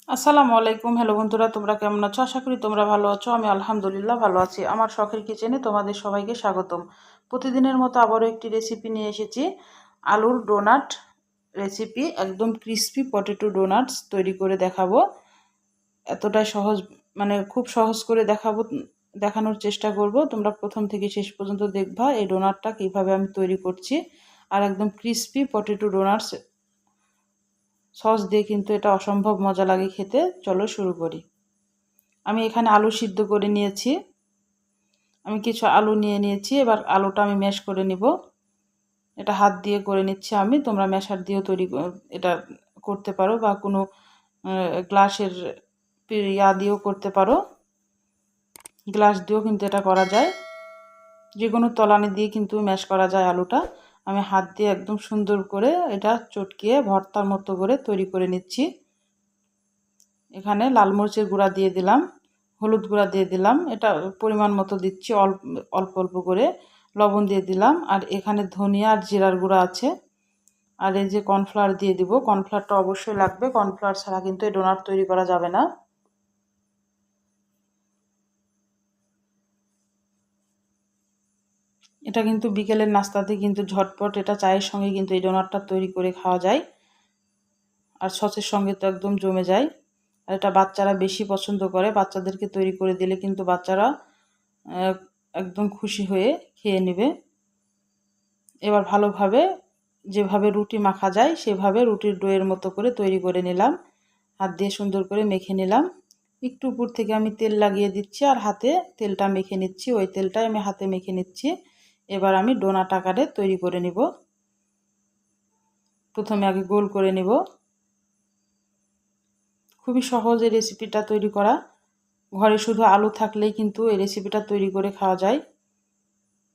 আসসালামু আলাইকুম। হ্যালো বন্ধুরা, তোমরা কেমন আছো? আশা করি তোমরা ভালো আছো। আমি আলহামদুলিল্লাহ ভালো আছি। আমার শখের কিচেনে তোমাদের সবাইকে স্বাগতম। প্রতিদিনের মতো আবারও একটি রেসিপি নিয়ে এসেছি। আলুর ডোনাট রেসিপি, একদম ক্রিস্পি পটেটো ডোনাটস তৈরি করে দেখাবো। এতটাই সহজ, মানে খুব সহজ করে দেখানোর চেষ্টা করব। তোমরা প্রথম থেকে শেষ পর্যন্ত দেখবা এই ডোনাটটা কিভাবে আমি তৈরি করছি। আর একদম ক্রিস্পি পটেটো ডোনাটস সস দিয়ে কিন্তু এটা অসম্ভব মজা লাগে খেতে। চলো শুরু করি। আমি এখানে আলু সিদ্ধ করে নিয়েছি। আমি কিছু আলু নিয়ে নিয়েছি। এবার আলুটা আমি ম্যাশ করে নিব। এটা হাত দিয়ে করে নিচ্ছি আমি। তোমরা ম্যাশার দিয়েও এটা করতে পারো, বা কোনো গ্লাসের দিয়েও করতে পারো। গ্লাস দিয়েও কিন্তু এটা করা যায়। যে কোনো তলানি দিয়ে কিন্তু ম্যাশ করা যায় আলুটা। আমি হাত দিয়ে একদম সুন্দর করে এটা চটকিয়ে ভর্তার মতো করে তৈরি করে নিচ্ছি। এখানে লাল মরিচের গুঁড়া দিয়ে দিলাম, হলুদ গুঁড়া দিয়ে দিলাম, এটা পরিমাণ মতো দিচ্ছি, অল্প অল্প অল্প করে লবণ দিয়ে দিলাম। আর এখানে ধনিয়া আর জিরার গুঁড়া আছে। আর এই যে কর্নফ্লাওয়ার দিয়ে দিব। কর্নফ্লাওয়ারটা অবশ্যই লাগবে, কর্নফ্লাওয়ার ছাড়া কিন্তু এই ডোনাট তৈরি করা যাবে না। এটা কিন্তু বিকেলের নাস্তাতে কিন্তু ঝটপট, এটা চায়ের সঙ্গে কিন্তু এই ডোনাটটা তৈরি করে খাওয়া যায়। আর সসের সঙ্গে তো একদম জমে যায়। আর এটা বাচ্চারা বেশি পছন্দ করে। বাচ্চাদেরকে তৈরি করে দিলে কিন্তু বাচ্চারা একদম খুশি হয়ে খেয়ে নেবে। এবার ভালোভাবে, যেভাবে রুটি মাখা যায় সেভাবে রুটির ডোয়ের মতো করে তৈরি করে নিলাম। হাত দিয়ে সুন্দর করে মেখে নিলাম। একটু উপর থেকে আমি তেল লাগিয়ে দিচ্ছি আর হাতে তেলটা মেখে নিচ্ছি। ওই তেলটাই আমি হাতে মেখে নিচ্ছি। এবার আমি ডোনাট আকারে তৈরি করে নিব। প্রথমে আগে গোল করে নিব। খুবই সহজ এই রেসিপিটা তৈরি করা। ঘরে শুধু আলু থাকলেই কিন্তু এই রেসিপিটা তৈরি করে খাওয়া যায়,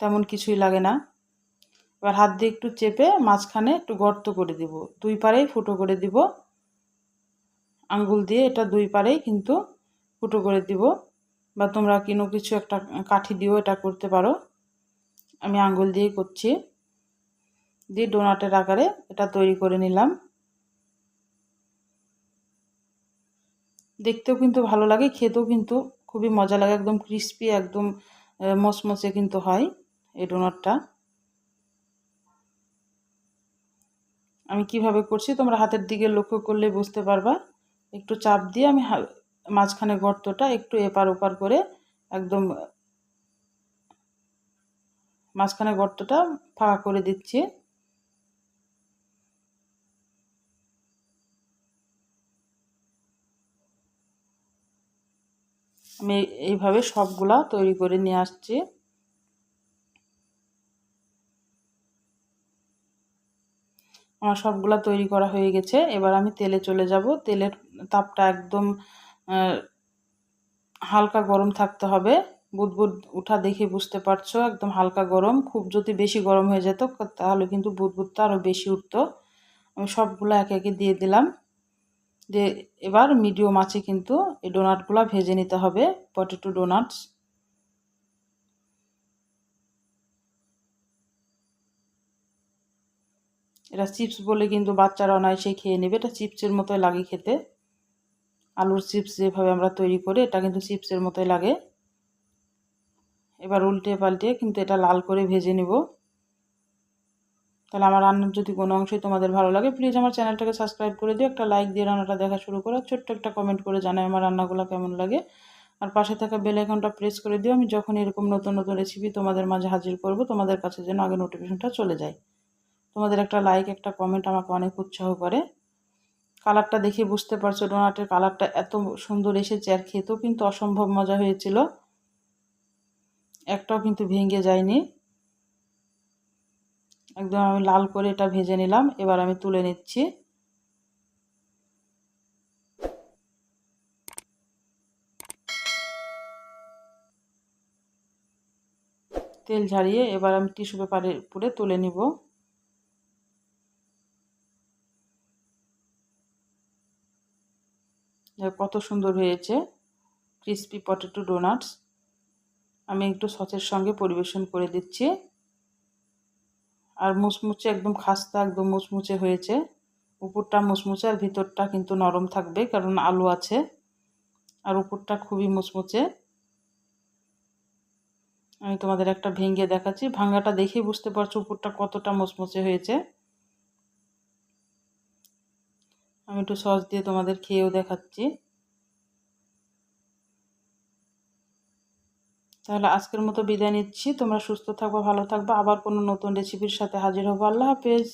তেমন কিছুই লাগে না। এবার হাত দিয়ে একটু চেপে মাঝখানে একটু গর্ত করে দিব, দুই পারেই ফুটো করে দিব। আঙ্গুল দিয়ে এটা দুই পারেই কিন্তু ফুটো করে দিব, বা তোমরা কোনো কিছু একটা কাঠি দিয়েও এটা করতে পারো। আমি আঙ্গুল দিয়েই করছি। দিয়ে ডোনাটের আকারে এটা তৈরি করে নিলাম। দেখতেও কিন্তু ভালো লাগে, খেতেও কিন্তু খুবই মজা লাগে। একদম ক্রিস্পি, একদম মচমচে কিন্তু হয় এই ডোনাটটা। আমি কিভাবে করছি তোমরা হাতের দিকে লক্ষ্য করলে বুঝতে পারবা। একটু চাপ দিয়ে আমি মাঝখানে গর্তটা একটু এপার ওপার করে একদম মাঝখানে গর্তটা ফাঁকা করে দিচ্ছি। আমি এইভাবে সবগুলা তৈরি করে নিয়ে আসছি। আমার সবগুলা তৈরি করা হয়ে গেছে। এবার আমি তেলে চলে যাব। তেলের তাপটা একদম হালকা গরম থাকতে হবে। বুদবুদ উঠা দেখে বুঝতে পারছো, একদম হালকা গরম। খুব যদি বেশি গরম হয়ে যেত তাহলে কিন্তু বুদবুদটা আরও বেশি উঠতো। আমি সবগুলো একে একে দিয়ে দিলাম। দিয়ে এবার মিডিয়াম আঁচে কিন্তু এই ডোনাটগুলো ভেজে নিতে হবে, পটেটো ডোনাটস। এটা চিপস বলে কিন্তু বাচ্চারা অনায়াসে খেয়ে নেবে। এটা চিপসের মতোই লাগে খেতে। আলুর চিপস যেভাবে আমরা তৈরি করি এটা কিন্তু চিপসের মতোই লাগে। এবার উল্টে পাল্টে কিন্তু এটা লাল করে ভেজে নিব। তাহলে আমার রান্নার যদি কোনো অংশই তোমাদের ভালো লাগে, প্লিজ আমার চ্যানেলটাকে সাবস্ক্রাইব করে দিও, একটা লাইক দিয়ে রান্নাটা দেখা শুরু করো, ছোট্ট একটা কমেন্ট করে জানাই আমার রান্নাগুলো কেমন লাগে। আর পাশে থাকা বেল আইকনটা প্রেস করে দিও। আমি যখন এরকম নতুন নতুন রেসিপি তোমাদের মাঝে হাজির করব, তোমাদের কাছে যেন আগে নোটিফিকেশনটা চলে যায়। তোমাদের একটা লাইক, একটা কমেন্ট আমাকে অনেক উৎসাহ করে। কালারটা দেখে বুঝতে পারছো ডোনাটের কালারটা এত সুন্দর এসেছে, আর খেতেও কিন্তু অসম্ভব মজা হয়েছিল। একটাও কিন্তু ভেঙে যায়নি। একদম আমি লাল করে এটা ভেজে নিলাম। এবার আমি তুলে নিচ্ছি। তেল ঝারিয়ে এবার আমি টিস্যু পেপারে পুরে তুলে নিব। কত সুন্দর হয়েছে ক্রিস্পি পটেটো ডোনাটস। আমি একটু সসের সঙ্গে পরিবেশন করে দিচ্ছি। আর মুচমুচে, একদম খাস্তা, একদম মুচমুচে হয়েছে। উপরটা মুচমুচে আর ভিতরটা কিন্তু নরম থাকবে, কারণ আলু আছে। আর উপরটা খুবই মুচমুচে। আমি তোমাদের একটা ভেঙে দেখাচ্ছি, ভাঙাটা দেখেই বুঝতে পারছো উপরটা কতটা মুচমুচে হয়েছে। আমি একটু সস দিয়ে তোমাদের খেয়েও দেখাচ্ছি। তাহলে আজকের মতো বিদায় নিচ্ছি। তোমরা সুস্থ থাকবে, ভালো থাকবে। আবার কোনো নতুন রেসিপির সাথে হাজির হবো। আল্লাহ হাফেজ।